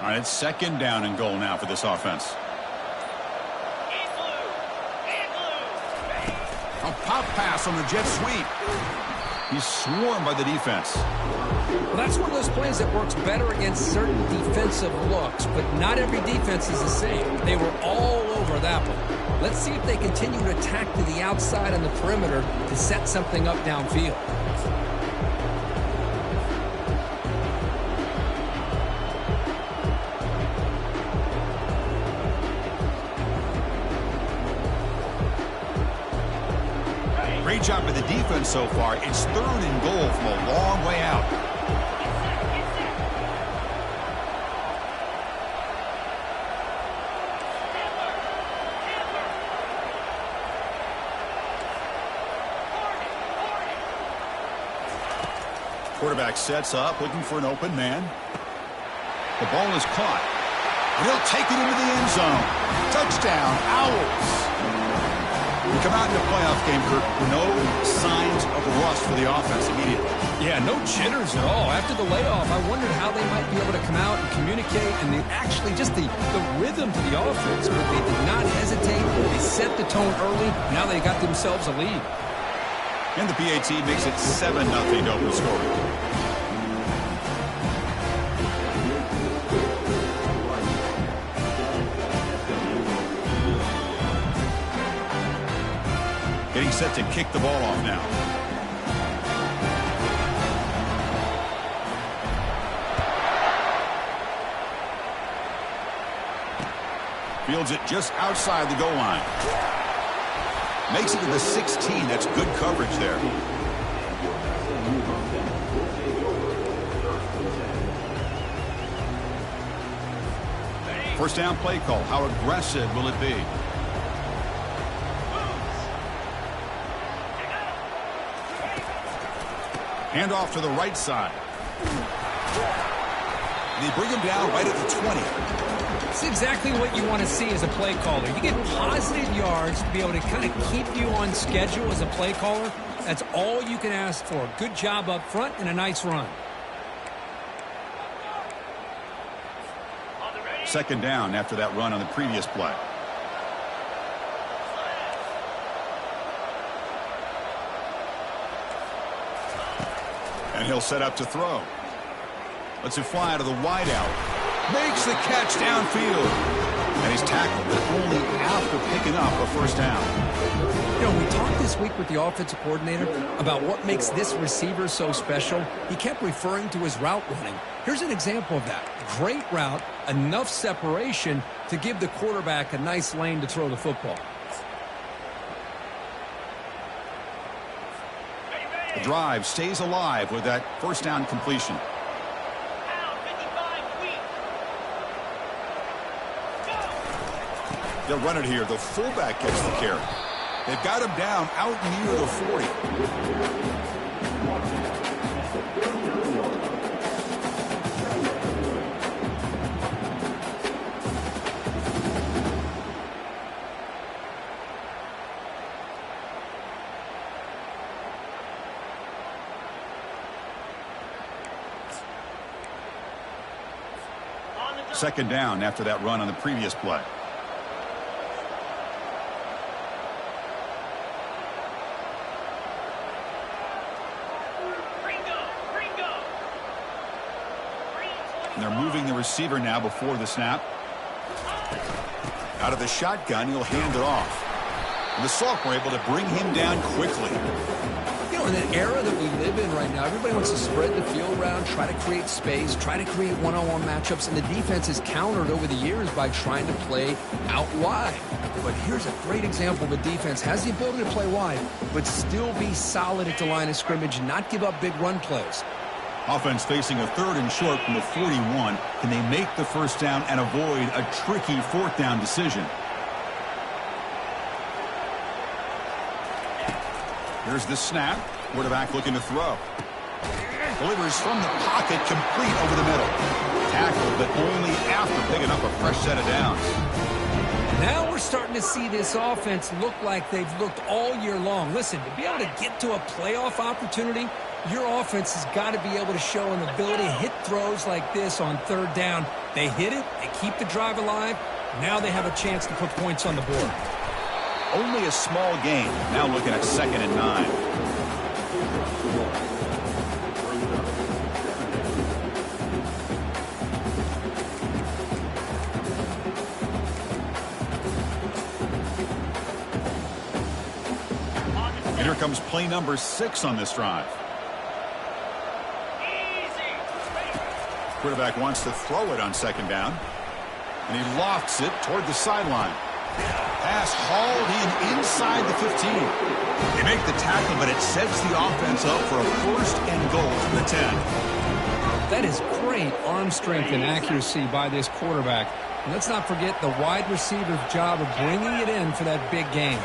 All right, it's second down and goal now for this offense. A pop pass on the jet sweep. He's swarmed by the defense. Well, that's one of those plays that works better against certain defensive looks, but not every defense is the same. They were all over that one. Let's see if they continue to attack to the outside on the perimeter to set something up downfield. Great job by the defense so far. It's third and goal from a long way out. Quarterback sets up, looking for an open man. The ball is caught. And he'll take it into the end zone. Touchdown, Owls. We come out in the playoff game, Kirk, no signs of rust for the offense immediately. Yeah, no jitters at all. After the layoff, I wondered how they might be able to come out and communicate and actually just the rhythm to the offense. But they did not hesitate. They set the tone early. Now they got themselves a lead. And the PAT makes it 7-0 to open scoring. Getting set to kick the ball off now. Fields it just outside the goal line. Makes it to the 16. That's good coverage there. First down play call. How aggressive will it be? Hand off to the right side. They bring him down right at the 20. It's exactly what you want to see as a play caller. You get positive yards to be able to kind of keep you on schedule as a play caller. That's all you can ask for. Good job up front and a nice run. Second down after that run on the previous play. And he'll set up to throw. Lets it fly to the wideout. Makes the catch downfield. And he's tackled, but only after picking up a first down. You know, we talked this week with the offensive coordinator about what makes this receiver so special. He kept referring to his route running. Here's an example of that. Great route, enough separation to give the quarterback a nice lane to throw the football. The drive stays alive with that first down completion. They'll run it here. The fullback gets the carry. They've got him down out near the 40. Second down after that run on the previous play. And they're moving the receiver now before the snap. Out of the shotgun, he'll hand it off. And the Salk were able to bring him down quickly. You know, in an era that we live in right now, everybody wants to spread the field around, try to create space, try to create one-on-one matchups, and the defense is countered over the years by trying to play out wide. But here's a great example of a defense has the ability to play wide, but still be solid at the line of scrimmage and not give up big run plays. Offense facing a third and short from the 41. Can they make the first down and avoid a tricky fourth down decision? Here's the snap. Quarterback looking to throw. Delivers from the pocket, complete over the middle. Tackled, but only after picking up a fresh set of downs. Now we're starting to see this offense look like they've looked all year long. Listen, to be able to get to a playoff opportunity, Your offense has got to be able to show an ability to hit throws like this on third down. They hit it, they keep the drive alive. Now they have a chance to put points on the board. Only a small gain. Now looking at 2nd and 9. And here comes play number 6 on this drive. Quarterback wants to throw it on 2nd down. And he lofts it toward the sideline. Pass hauled in inside the 15. They make the tackle, but it sets the offense up for a 1st and goal from the 10. That is great arm strength and accuracy by this quarterback. And let's not forget the wide receiver's job of bringing it in for that big game.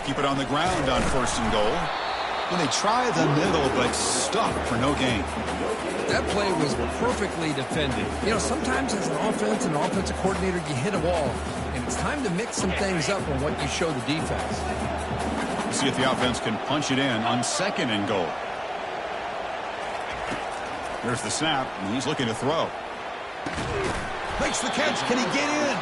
Keep it on the ground on 1st and goal. When they try the middle, but stuck for no gain. That play was perfectly defended. You know, sometimes as an offense and offensive coordinator, you hit a wall, and it's time to mix some things up on what you show the defense. See if the offense can punch it in on 2nd and goal. There's the snap, and he's looking to throw. Makes the catch. Can he get in?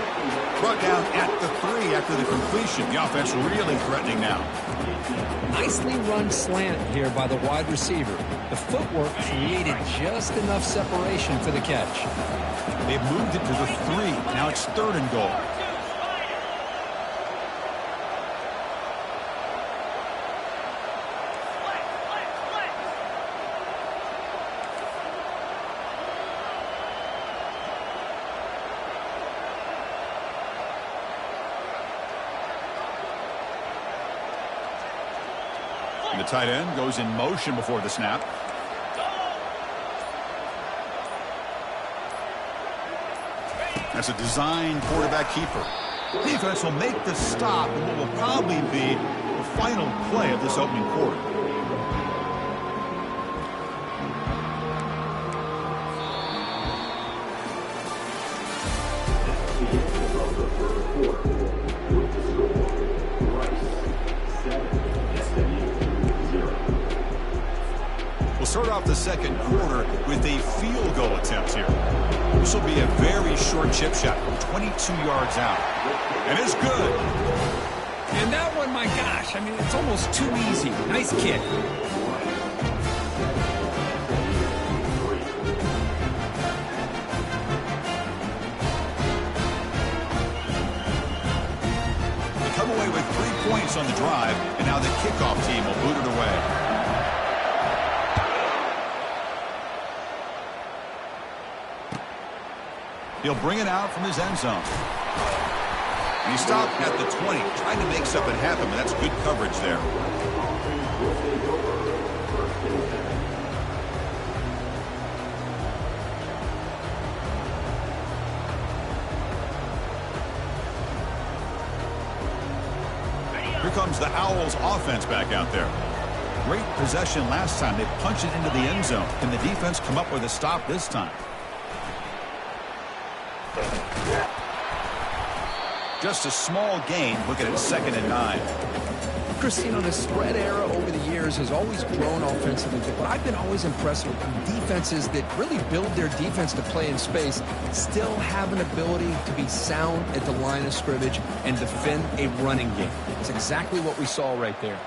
Brought down at the 3 after the completion. The offense really threatening now. Nicely run slant here by the wide receiver. The footwork created just enough separation for the catch. They've moved it to the 3. Now it's 3rd and goal. And the tight end goes in motion before the snap. That's a design quarterback keeper. Defense will make the stop in what will probably be the final play of this opening quarter. Start off the 2nd quarter with a field goal attempt here. This will be a very short chip shot from 22 yards out. And it's good. And that one, my gosh, I mean, it's almost too easy. Nice kick. They come away with 3 points on the drive, and now the kickoff team will boot it away. He'll bring it out from his end zone. And he stopped at the 20, trying to make something happen, but that's good coverage there. Here comes the Owls offense back out there. Great possession last time. They punched it into the end zone. Can the defense come up with a stop this time? Just a small gain, looking at 2nd and 9. Chris, you know, the spread era over the years has always grown offensively, but I've been always impressed with defenses that really build their defense to play in space, still have an ability to be sound at the line of scrimmage and defend a running game. It's exactly what we saw right there.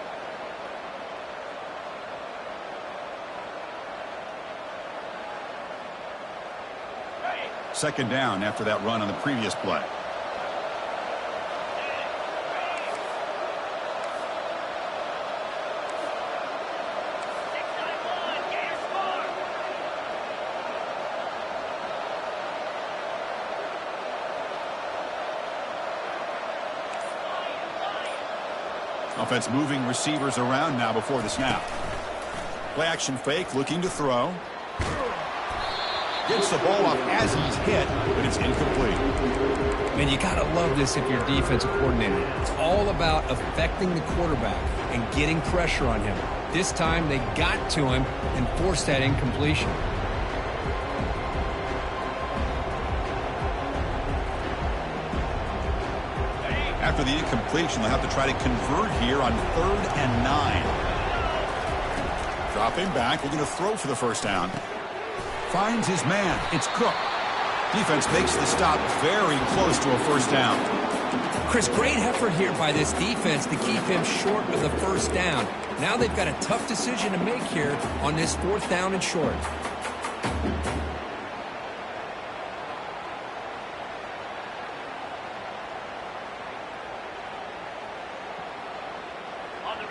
Second down after that run on the previous play. Offense moving receivers around now before the snap. Play action fake, looking to throw. Gets the ball off as he's hit, but it's incomplete. Man, you got to love this if you're defensive coordinator. It's all about affecting the quarterback and getting pressure on him. This time they got to him and forced that incompletion. After the incompletion, they'll have to try to convert here on 3rd and 9. Dropping back, looking to throw for the first down. Finds his man. It's Cook. Defense makes the stop very close to a first down. Chris, great effort here by this defense to keep him short of the first down. Now they've got a tough decision to make here on this 4th down and short.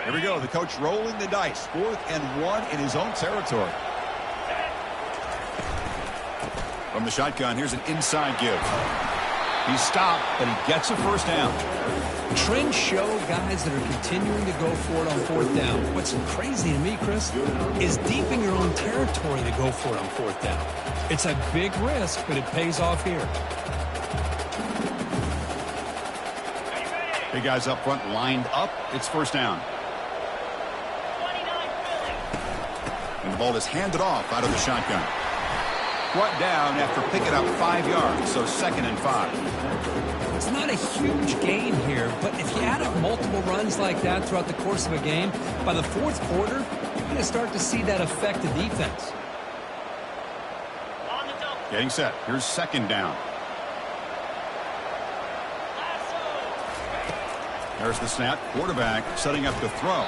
Here we go. The coach rolling the dice. 4th and 1 in his own territory. From the shotgun, here's an inside give. He's stopped, but he gets a first down. Trends show guys that are continuing to go for it on 4th down. What's crazy to me, Chris, is deep in your own territory to go for it on 4th down. It's a big risk, but it pays off here. Big guys up front lined up. It's first down. And the ball is handed off out of the shotgun. Brought down after picking up 5 yards, so 2nd and 5. It's not a huge gain here, but if you add up multiple runs like that throughout the course of a game, by the 4th quarter, you're going to start to see that affect the defense. Getting set. Here's 2nd down. There's the snap. Quarterback setting up to throw.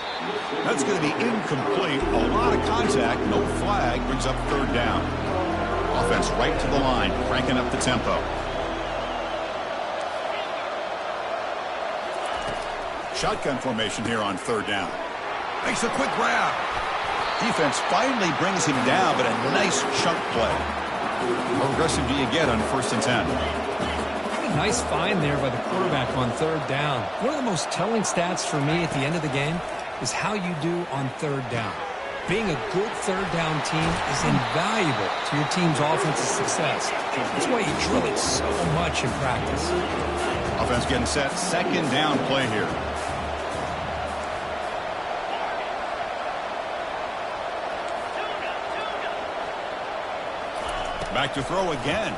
That's going to be incomplete. A lot of contact. No flag. Brings up 3rd down. Offense right to the line, cranking up the tempo. Shotgun formation here on 3rd down. Makes a quick grab. Defense finally brings him down, but a nice chunk play. How aggressive do you get on 1st and 10? What a nice find there by the quarterback on 3rd down. One of the most telling stats for me at the end of the game is how you do on 3rd down. Being a good 3rd down team is invaluable to your team's offensive success. That's why you drill it so much in practice. Offense getting set. 2nd down play here. Back to throw again.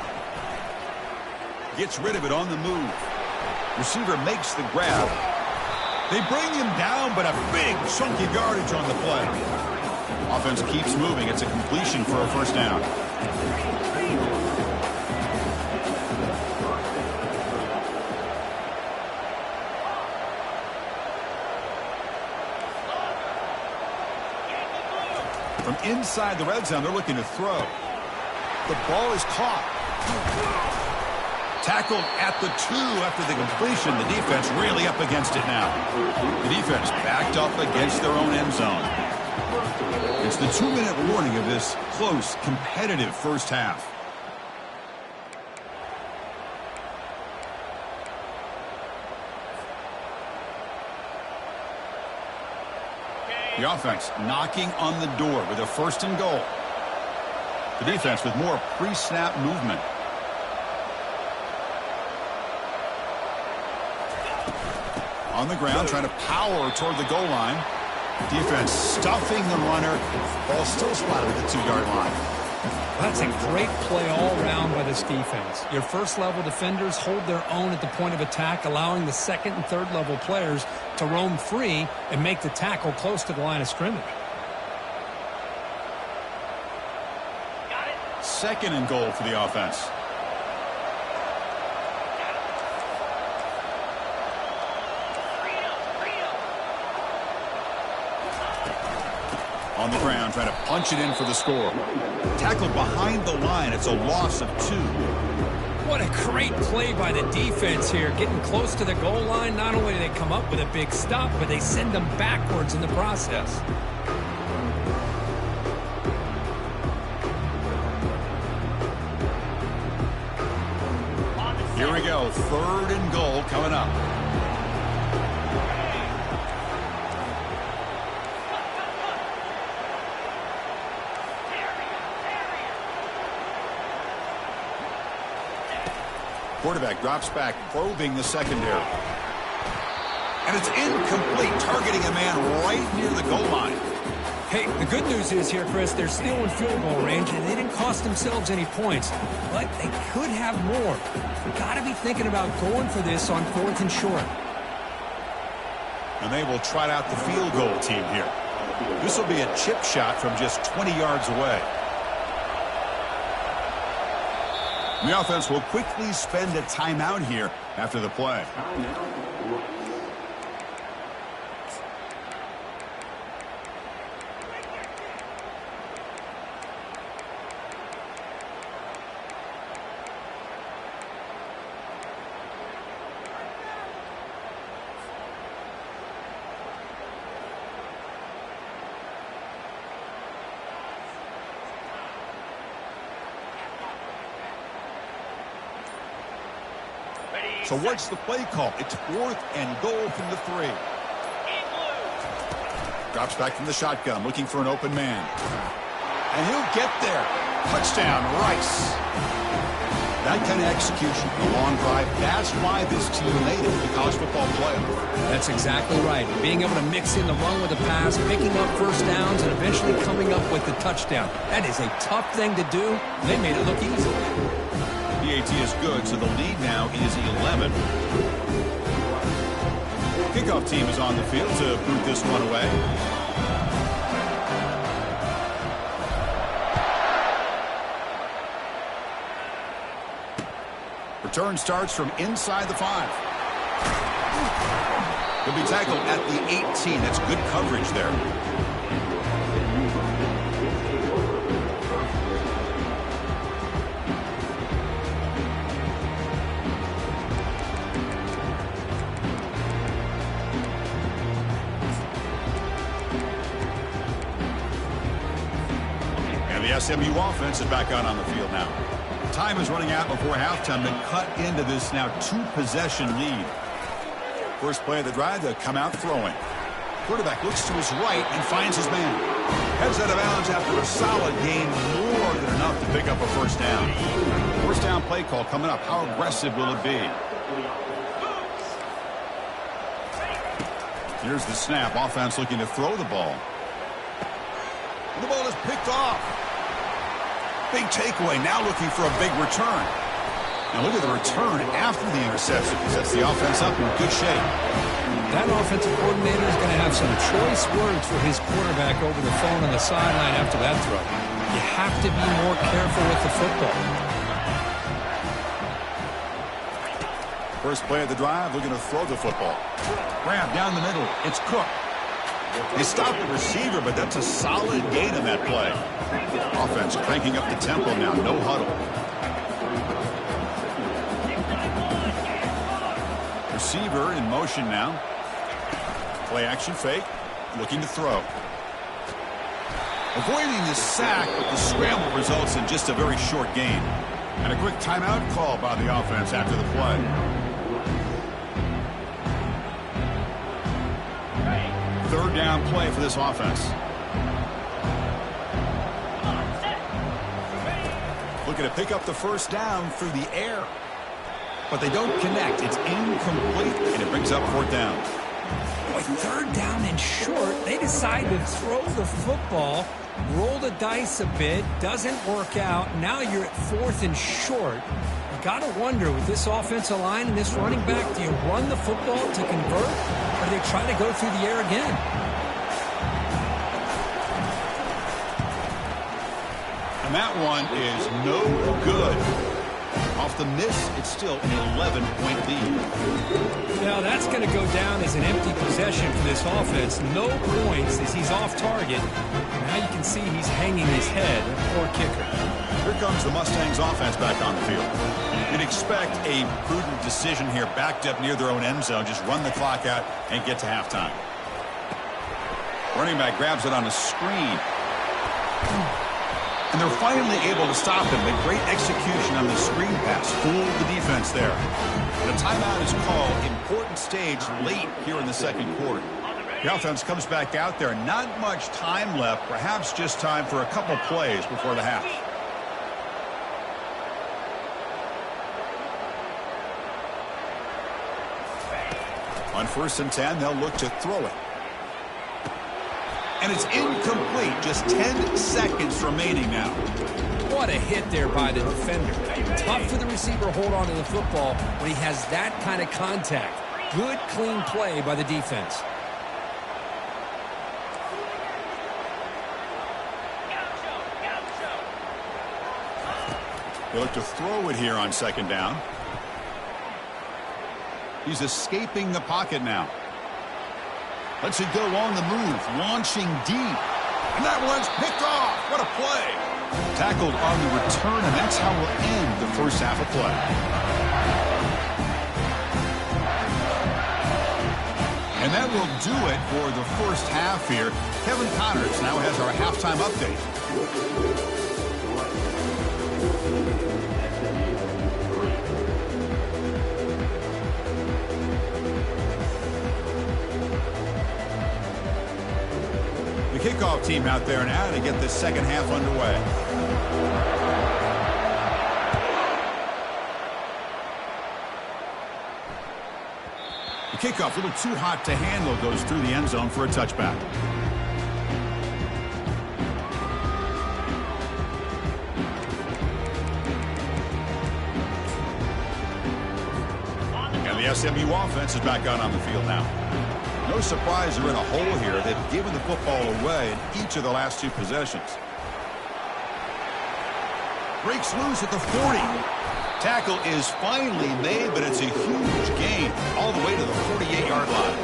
Gets rid of it on the move. Receiver makes the grab. They bring him down, but a big chunky yardage on the play. Offense keeps moving. It's a completion for a first down. From inside the red zone, they're looking to throw. The ball is caught. Tackled at the 2 after the completion. The defense really up against it now. The defense backed up against their own end zone. It's the 2-minute warning of this close, competitive first half. The offense knocking on the door with a 1st and goal. The defense with more pre-snap movement. On the ground, trying to power toward the goal line. Defense stuffing the runner. Ball still spotted at the 2-yard line. That's a great play all around by this defense. Your 1st-level defenders hold their own at the point of attack, allowing the 2nd and 3rd-level players to roam free and make the tackle close to the line of scrimmage. 2nd and goal for the offense. On the ground, trying to punch it in for the score. Tackled behind the line. It's a loss of 2. What a great play by the defense here. Getting close to the goal line, not only do they come up with a big stop, but they send them backwards in the process. Here we go. 3rd and goal coming up. Quarterback drops back, probing the secondary. And it's incomplete, targeting a man right near the goal line. Hey, the good news is here, Chris, they're still in field goal range, and they didn't cost themselves any points. But they could have more. You've got to be thinking about going for this on 4th and short. And they will trot out the field goal team here. This will be a chip shot from just 20 yards away. The offense will quickly spend a timeout here after the play. So what's the play call? It's 4th and goal from the 3. Drops back from the shotgun, looking for an open man. And he'll get there. Touchdown, Rice. That kind of execution, a long drive, that's why this team made it to the college football playoff. That's exactly right. Being able to mix in the run with the pass, picking up first downs, and eventually coming up with the touchdown. That is a tough thing to do. They made it look easy. PAT is good, so the lead now is 11. Kickoff team is on the field to boot this one away. Return starts from inside the 5. He'll be tackled at the 18. That's good coverage there. The SMU offense is back out on the field now. Time is running out before halftime to cut into this now 2-possession lead. First play of the drive, to come out throwing. Quarterback looks to his right and finds his man. Heads out of bounds after a solid gain, more than enough to pick up a first down. First down play call coming up. How aggressive will it be? Here's the snap. Offense looking to throw the ball. The ball is picked off. Big takeaway, now looking for a big return. Now look at the return after the interception. Sets the offense up in good shape. That offensive coordinator is going to have some choice words for his quarterback over the phone on the sideline after that throw. You have to be more careful with the football. First play of the drive, looking to throw the football. Grab down the middle. It's Cook. They stopped the receiver, but that's a solid gain in that play. Offense cranking up the tempo now. No huddle. Receiver in motion now. Play action fake. Looking to throw. Avoiding the sack, but the scramble results in just a very short gain. And a quick timeout call by the offense after the play. Third down play for this offense. Looking to pick up the first down through the air. But they don't connect. It's incomplete, and it brings up 4th down. Boy, 3rd down and short. They decide to throw the football, roll the dice a bit, doesn't work out. Now you're at 4th and short. You got to wonder, with this offensive line and this running back, do you run the football to convert, or do they try to go through the air again? And that one is no good. Off the miss, it's still an 11-point lead. Now that's going to go down as an empty possession for this offense. No points as he's off target. Now you can see he's hanging his head. Poor kicker. Here comes the Mustangs offense back on the field. You'd expect a prudent decision here, backed up near their own end zone. Just run the clock out and get to halftime. Running back grabs it on a screen. And they're finally able to stop him. A great execution on the screen pass. Fooled the defense there. And a timeout is called. Important stage late here in the second quarter. The offense comes back out there. Not much time left. Perhaps just time for a couple plays before the half. On 1st and 10, they'll look to throw it. And it's incomplete. Just 10 seconds remaining now. What a hit there by the defender. Tough for the receiver to hold on to the football when he has that kind of contact. Good, clean play by the defense. They look to throw it here on second down. He's escaping the pocket now. Lets it go on the move, launching deep. And that one's picked off. What a play. Tackled on the return, and that's how we'll end the first half of play. And that will do it for the first half here. Kevin Connors now has our halftime update. The kickoff team out there now to get the second half underway. The kickoff, a little too hot to handle, goes through the end zone for a touchback. And the SMU offense is back out on the field now. No surprise they're in a hole here. They've given the football away in each of the last two possessions. Breaks loose at the 40. Tackle is finally made, but it's a huge gain all the way to the 48-yard line.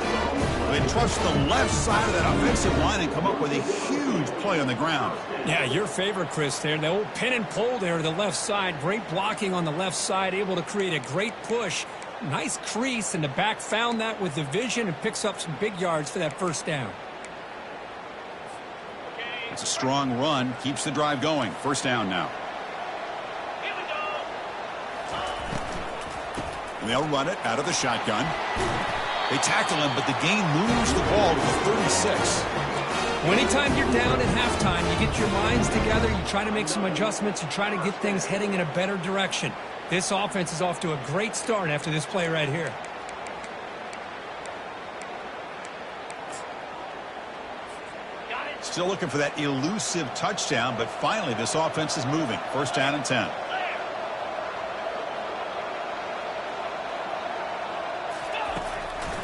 They trust the left side of that offensive line and come up with a huge play on the ground. Yeah, your favorite, Chris, there. The old pin and pull there to the left side. Great blocking on the left side, able to create a great push. Nice crease, and the back found that with the vision and picks up some big yards for that first down. It's a strong run, keeps the drive going. First down now. And they'll run it out of the shotgun. They tackle him, but the gain moves the ball to the 36. Well, anytime you're down at halftime, you get your minds together, you try to make some adjustments, you try to get things heading in a better direction. This offense is off to a great start after this play right here. Still looking for that elusive touchdown, but finally this offense is moving. First down and 10.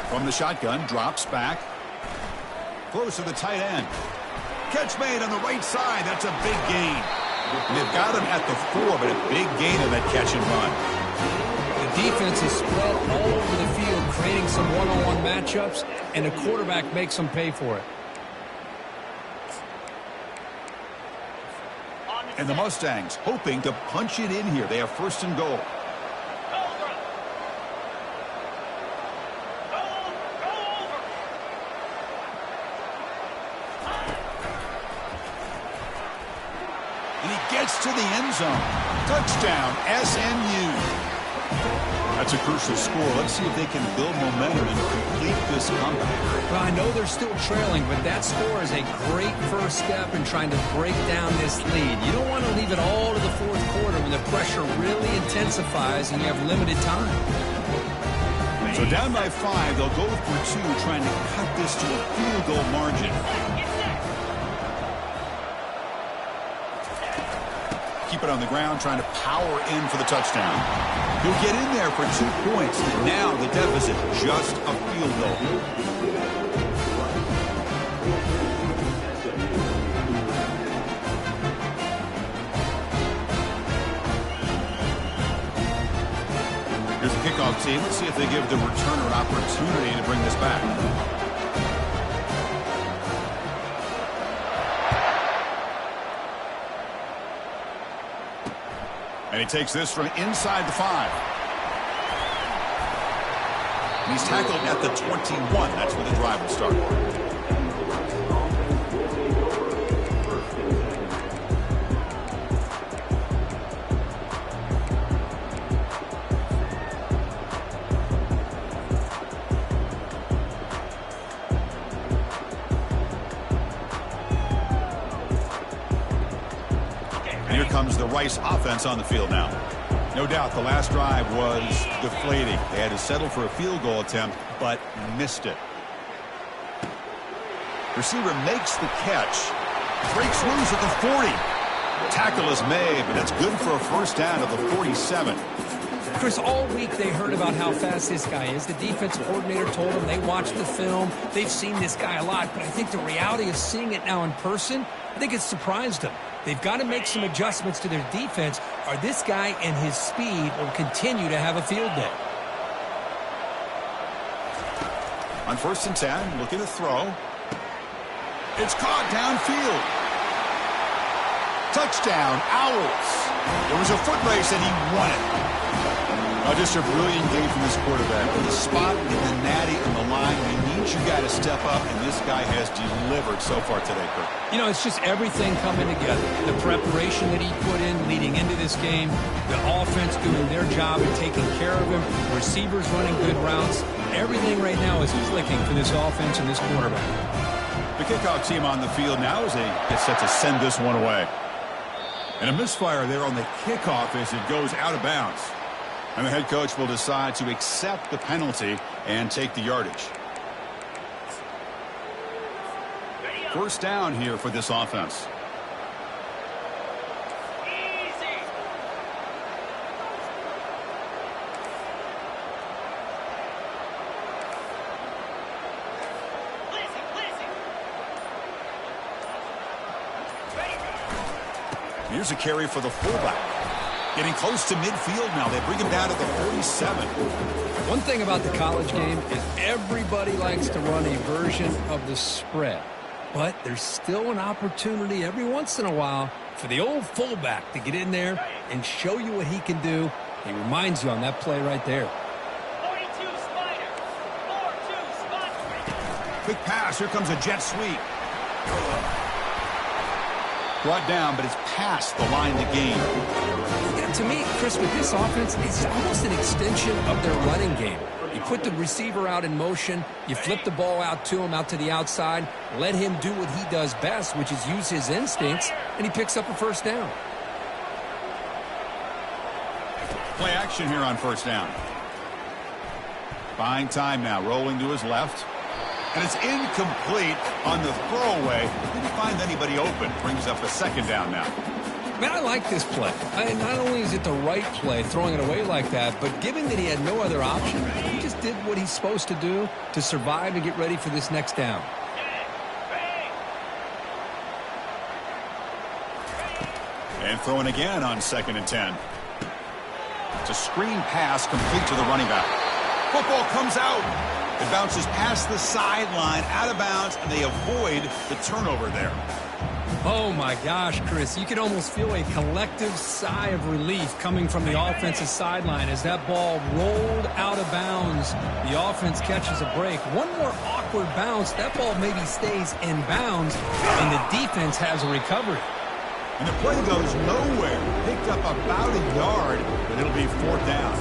From the shotgun, drops back. Close to the tight end. Catch made on the right side. That's a big gain. And they've got him at the 4, but a big gain of that catch and run. The defense is spread all over the field, creating some one-on-one matchups, and the quarterback makes them pay for it. And the Mustangs hoping to punch it in here. They have first and goal. And he gets to the end zone. Touchdown, SMU. That's a crucial score. Let's see if they can build momentum and complete this comeback. Well, I know they're still trailing, but that score is a great first step in trying to break down this lead. You don't want to leave it all to the fourth quarter when the pressure really intensifies and you have limited time. So down by 5, they'll go for 2, trying to cut this to a field goal margin. Keep it on the ground, trying to power in for the touchdown. He'll get in there for 2 points. Now the deficit, just a field goal. Here's the kickoff team. Let's see if they give the returner an opportunity to bring this back. And he takes this from inside the 5. And he's tackled at the 21. That's where the drive will start. And here comes the Rice offense on the field now. No doubt the last drive was deflating. They had to settle for a field goal attempt, but missed it. Receiver makes the catch. Breaks loose at the 40. Tackle is made, but that's good for a first down at the 47. Chris, all week they heard about how fast this guy is. The defensive coordinator told them they watched the film. They've seen this guy a lot, but I think the reality of seeing it now in person, I think it's surprised them. They've got to make some adjustments to their defense, or this guy and his speed will continue to have a field day. On 1st and 10, looking to throw. It's caught downfield. Touchdown, Owls. It was a foot race, and he won it. Just a brilliant game from this quarterback. In the spot, in the natty, and the line, he needs you guy to step up, and this guy has delivered so far today, Kirk. You know, it's just everything coming together. The preparation that he put in leading into this game, the offense doing their job and taking care of him, receivers running good routes. Everything right now is clicking for this offense and this quarterback. The kickoff team on the field now as they get set to send this one away. And a misfire there on the kickoff as it goes out of bounds. And the head coach will decide to accept the penalty and take the yardage. 1st down here for this offense. Here's a carry for the fullback. Getting close to midfield now. They bring him down to the 47. One thing about the college game is everybody likes to run a version of the spread. But there's still an opportunity every once in a while for the old fullback to get in there and show you what he can do. He reminds you on that play right there. 42 Spider. 4-2 spot. Quick pass. Here comes a jet sweep. Brought down, but it's past the line to gain. Yeah, to me, Chris, with this offense, it's almost an extension of their running game. You put the receiver out in motion, you flip the ball out to him, out to the outside, let him do what he does best, which is use his instincts, and he picks up a 1st down. Play action here on 1st down. Buying time now, rolling to his left. And it's incomplete on the throwaway. Didn't find anybody open. Brings up a 2nd down now. Man, I like this play. Not only is it the right play, throwing it away like that, but given that he had no other option, he just did what he's supposed to do to survive and get ready for this next down. And throwing again on 2nd and 10. It's a screen pass complete to the running back. Football comes out. It bounces past the sideline, out of bounds, and they avoid the turnover there. Oh, my gosh, Chris. You could almost feel a collective sigh of relief coming from the offensive sideline as that ball rolled out of bounds. The offense catches a break. One more awkward bounce. That ball maybe stays in bounds, and the defense has a recovery. And the play goes nowhere. Picked up about a yard, but it'll be 4th down.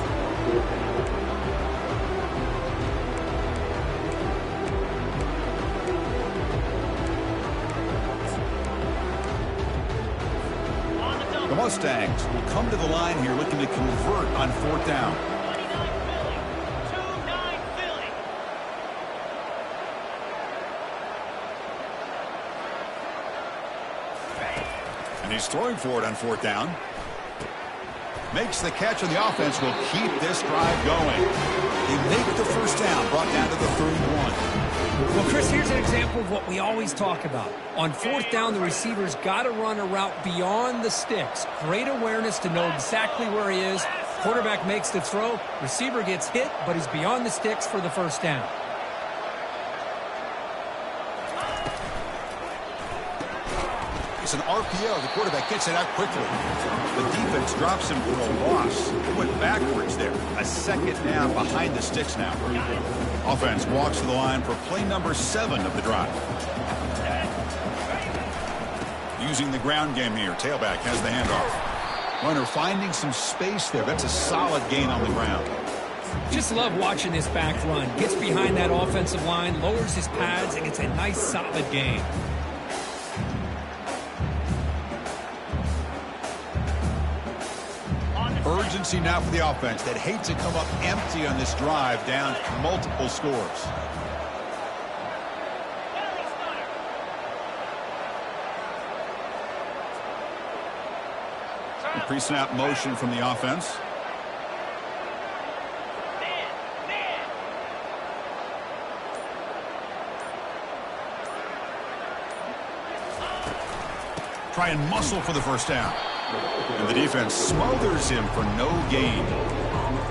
The Mustangs will come to the line here looking to convert on 4th down. 29 Philly. 2-9 Philly. And he's throwing for it on 4th down. Makes the catch, and the offense will keep this drive going. They make the 1st down, brought down to the 31. Well, Chris, here's an example of what we always talk about. On 4th down, the receiver's got to run a route beyond the sticks. Great awareness to know exactly where he is. Quarterback makes the throw. Receiver gets hit, but he's beyond the sticks for the 1st down. It's an RPO. The quarterback gets it out quickly. The defense drops him for a loss. It went backwards there. A 2nd down behind the sticks now. Offense walks to the line for play number 7 of the drive. Using the ground game here. Tailback has the handoff. Runner finding some space there. That's a solid gain on the ground. Just love watching this back run. Gets behind that offensive line, lowers his pads, and gets a nice solid gain. Urgency now for the offense that hate to come up empty on this drive, down multiple scores. Pre-snap motion from the offense. Try and muscle for the first down. And the defense smothers him for no gain.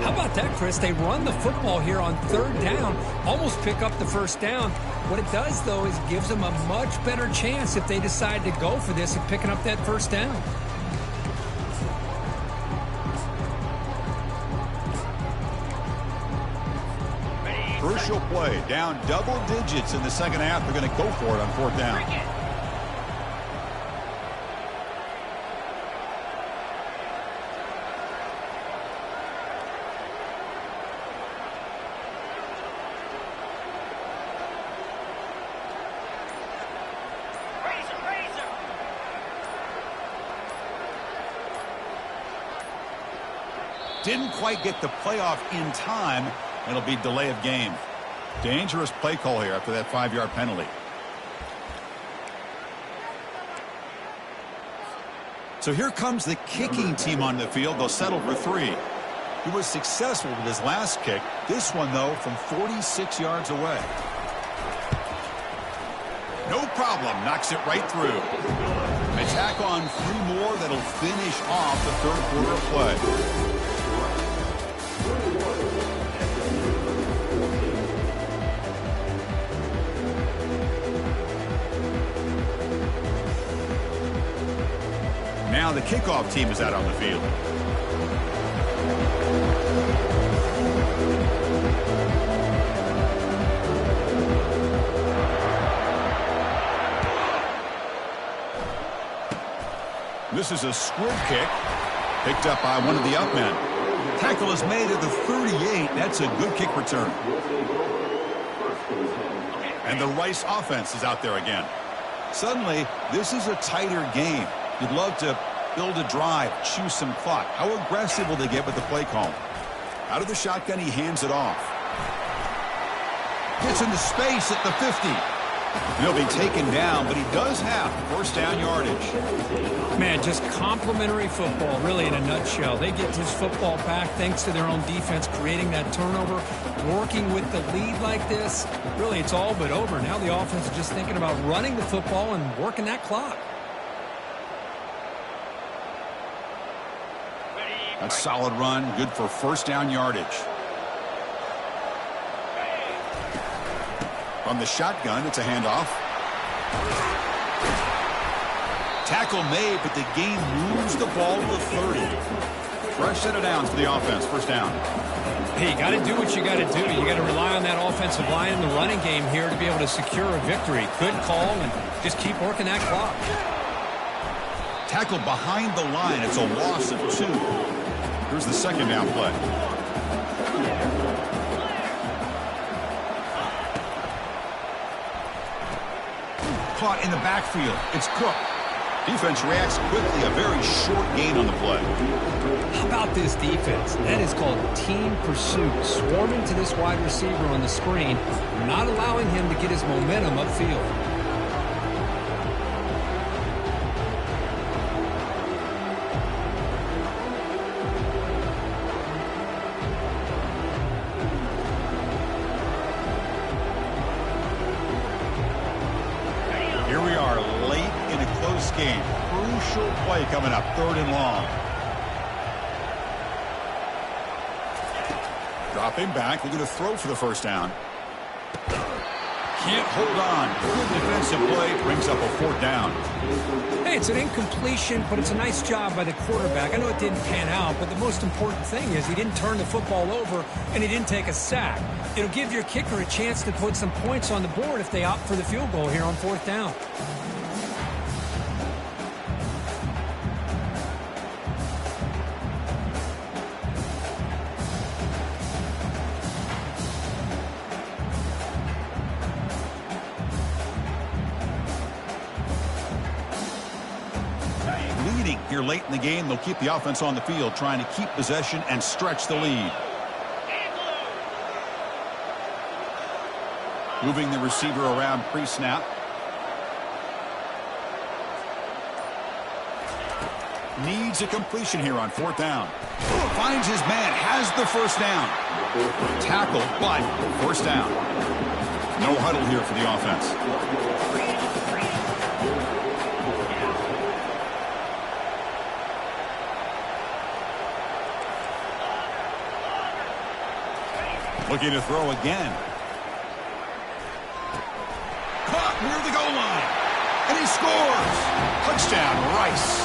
How about that, Chris? They run the football here on third down, almost pick up the first down. What it does, though, is gives them a much better chance if they decide to go for this and picking up that first down. Crucial play. Down double digits in the second half. They're going to go for it on fourth down. Didn't quite get the playoff in time. It'll be delay of game. Dangerous play call here after that 5-yard penalty. So here comes the kicking team on the field. They'll settle for 3. He was successful with his last kick. This one, though, from 46 yards away. No problem. Knocks it right through. Attack on 3 more that'll finish off the third quarter of play. Now the kickoff team is out on the field. This is a squib kick, picked up by one of the up men. Tackle is made at the 38. That's a good kick return. And the Rice offense is out there again. Suddenly, this is a tighter game. You'd love to build a drive, choose some clock. How aggressive will they get with the play call? Out of the shotgun, he hands it off. Gets into space at the 50. He'll be taken down, but he does have first down yardage. Man, just complimentary football, really, in a nutshell. They get this football back thanks to their own defense, creating that turnover, working with the lead like this. Really, it's all but over. Now the offense is just thinking about running the football and working that clock. A solid run, good for first down yardage. From the shotgun, it's a handoff. Tackle made, but the game moves the ball to the 30. Fresh set of downs for the offense, first down. Hey, you got to do what you got to do. You got to rely on that offensive line in the running game here to be able to secure a victory. Good call, and just keep working that clock. Tackle behind the line. It's a loss of 2. Here's the second down play. Caught in the backfield. It's Cook. Defense reacts quickly. A very short gain on the play. How about this defense? That is called team pursuit. Swarming to this wide receiver on the screen, not allowing him to get his momentum upfield. Game. Crucial play coming up. 3rd and long. Dropping back. They're going to throw for the first down. Can't hold on. Good defensive play. Brings up a 4th down. Hey, it's an incompletion, but it's a nice job by the quarterback. I know it didn't pan out, but the most important thing is he didn't turn the football over and he didn't take a sack. It'll give your kicker a chance to put some points on the board if they opt for the field goal here on 4th down. Here late in the game, they'll keep the offense on the field, trying to keep possession and stretch the lead. Moving the receiver around pre-snap. Needs a completion here on 4th down. Finds his man, has the first down. Tackle, but first down. No huddle here for the offense. Looking to throw again. Caught near the goal line. And he scores. Touchdown, Rice.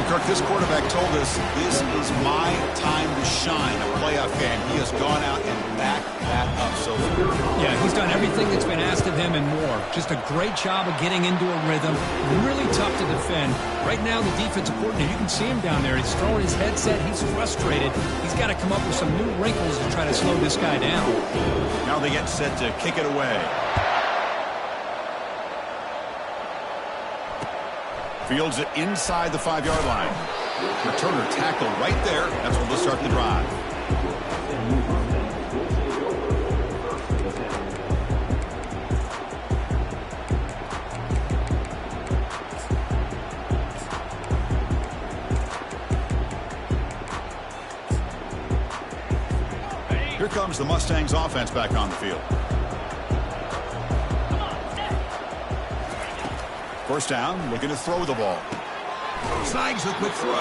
Kirk, this quarterback told us this is my time to shine, a playoff game. He has gone out and backed that up so far. Yeah, he's done everything that's been asked of him and more. Just a great job of getting into a rhythm. Really tough to defend. Right now, the defensive coordinator, you can see him down there. He's throwing his headset. He's frustrated. He's got to come up with some new wrinkles to try to slow this guy down. Now they get set to kick it away. Fields it inside the 5-yard line. Returner tackle right there. That's where they'll start the drive. Here comes the Mustangs offense back on the field. First down, looking to throw the ball. Snags a quick throw.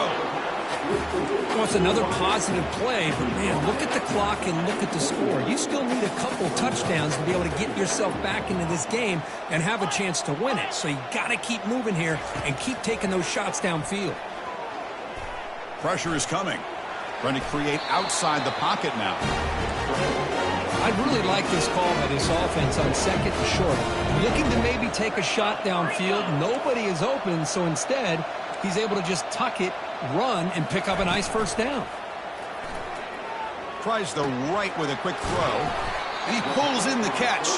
Well, it's another positive play, but man, look at the clock and look at the score. You still need a couple touchdowns to be able to get yourself back into this game and have a chance to win it. So you got to keep moving here and keep taking those shots downfield. Pressure is coming. Trying to create outside the pocket now. I really like this call by this offense on second and short. Looking to maybe take a shot downfield. Nobody is open, so instead, he's able to just tuck it, run, and pick up a nice first down. Tries the right with a quick throw, and he pulls in the catch.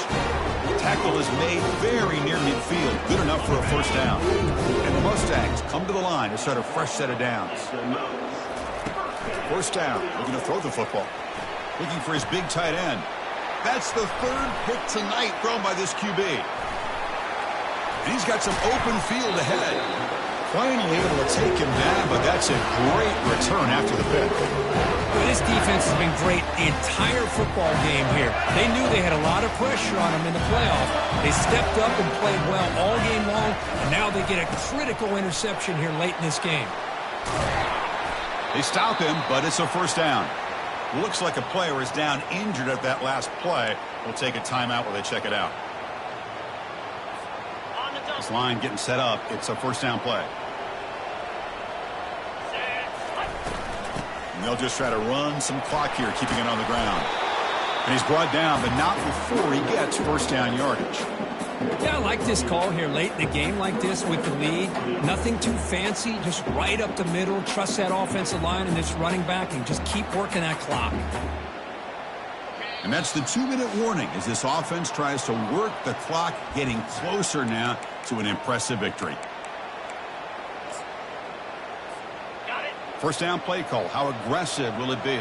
Tackle is made very near midfield. Good enough for a first down. And the Mustangs come to the line to start a fresh set of downs. First down, looking to throw the football. Looking for his big tight end. That's the third pick tonight thrown by this QB. And he's got some open field ahead. Finally able to take him down, but that's a great return after the pick. This defense has been great the entire football game here. They knew they had a lot of pressure on them in the playoff. They stepped up and played well all game long, and now they get a critical interception here late in this game. They stop him, but it's a first down. Looks like a player is down injured at that last play. We'll take a timeout while they check it out. This line getting set up. It's a first down play. And they'll just try to run some clock here, keeping it on the ground. And he's brought down, but not before he gets first down yardage. Yeah, I like this call here late in the game like this with the lead. Nothing too fancy, just right up the middle. Trust that offensive line and this running back and just keep working that clock. And that's the 2-minute warning as this offense tries to work the clock, getting closer now to an impressive victory. Got it. First down play call. How aggressive will it be?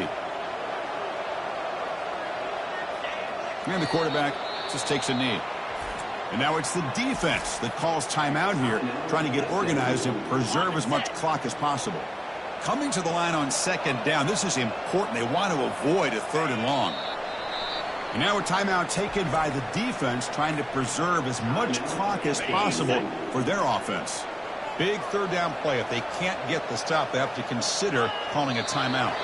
And the quarterback just takes a knee. And now it's the defense that calls timeout here, trying to get organized and preserve as much clock as possible. Coming to the line on second down, this is important. They want to avoid a third and long. And now a timeout taken by the defense, trying to preserve as much clock as possible for their offense. Big third down play. If they can't get the stop, they have to consider calling a timeout.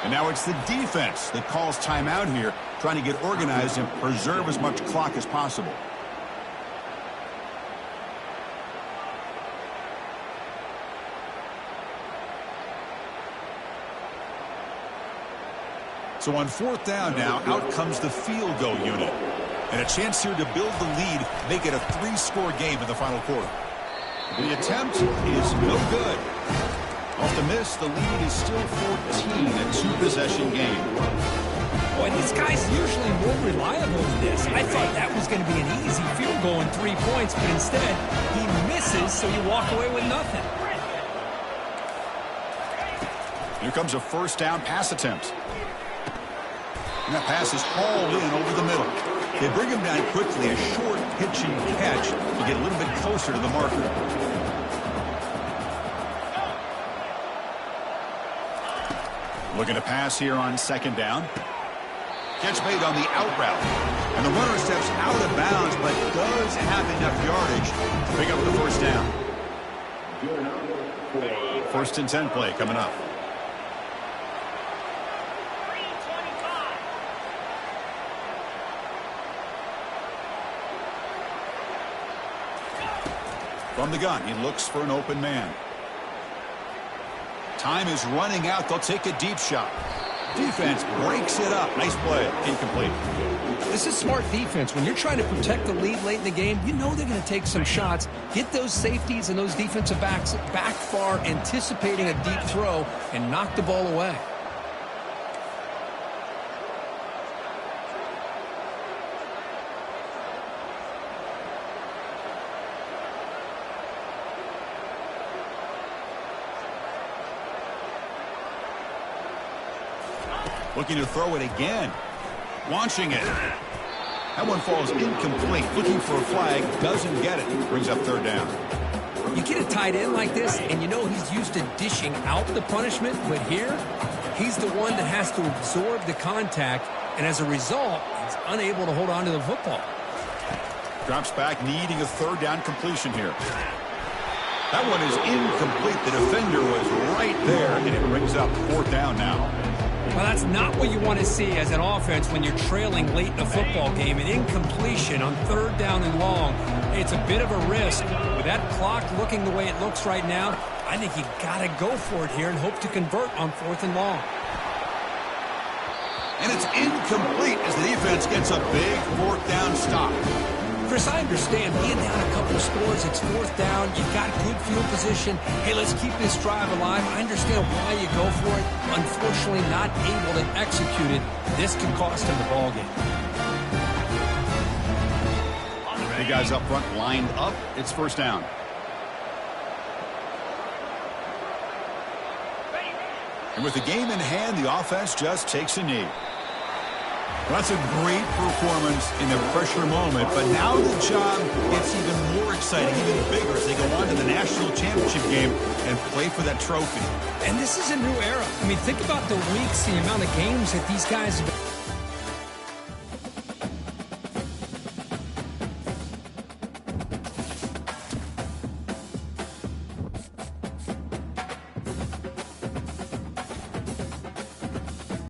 And now it's the defense that calls timeout here, trying to get organized and preserve as much clock as possible. So on fourth down now, out comes the field goal unit. And a chance here to build the lead, make it a 3-score game in the final quarter. The attempt is no good. Off the miss, the lead is still 14, a 2-possession game. Boy, this guy's usually more reliable than this. I thought that was going to be an easy field goal and 3 points, but instead, he misses, so you walk away with nothing. Here comes a first down pass attempt. And that pass is hauled in over the middle. They bring him down quickly, a short pitching catch to get a little bit closer to the marker. Looking to pass here on second down. Catch made on the out route. And the runner steps out of bounds, but does have enough yardage to pick up the first down. First and 10 play coming up. From the gun, he looks for an open man. Time is running out. They'll take a deep shot. Defense breaks it up. Nice play. Incomplete. This is smart defense. When you're trying to protect the lead late in the game, you know they're going to take some shots, get those safeties and those defensive backs back far, anticipating a deep throw, and knock the ball away. Looking to throw it again. Launching it. That one falls incomplete. Looking for a flag. Doesn't get it. Brings up third down. You get a tight end like this, and you know he's used to dishing out the punishment, but here, he's the one that has to absorb the contact, and as a result, he's unable to hold on to the football. Drops back, needing a third down completion here. That one is incomplete. The defender was right there, and it brings up fourth down now. Well, that's not what you want to see as an offense when you're trailing late in a football game. An incompletion on third down and long. It's a bit of a risk. With that clock looking the way it looks right now, I think you got to go for it here and hope to convert on fourth and long. And it's incomplete as the defense gets a big fourth down stop. Chris, I understand being down a couple of scores, it's fourth down, you've got good field position. Hey, let's keep this drive alive. I understand why you go for it. Unfortunately, not able to execute it. This can cost him the ball game. The guys up front lined up. It's first down. And with the game in hand, the offense just takes a knee. That's a great performance in the pressure moment, but now the job gets even more exciting, even bigger as they go on to the national championship game and play for that trophy. And this is a new era. I mean, think about the weeks, the amount of games that these guys have been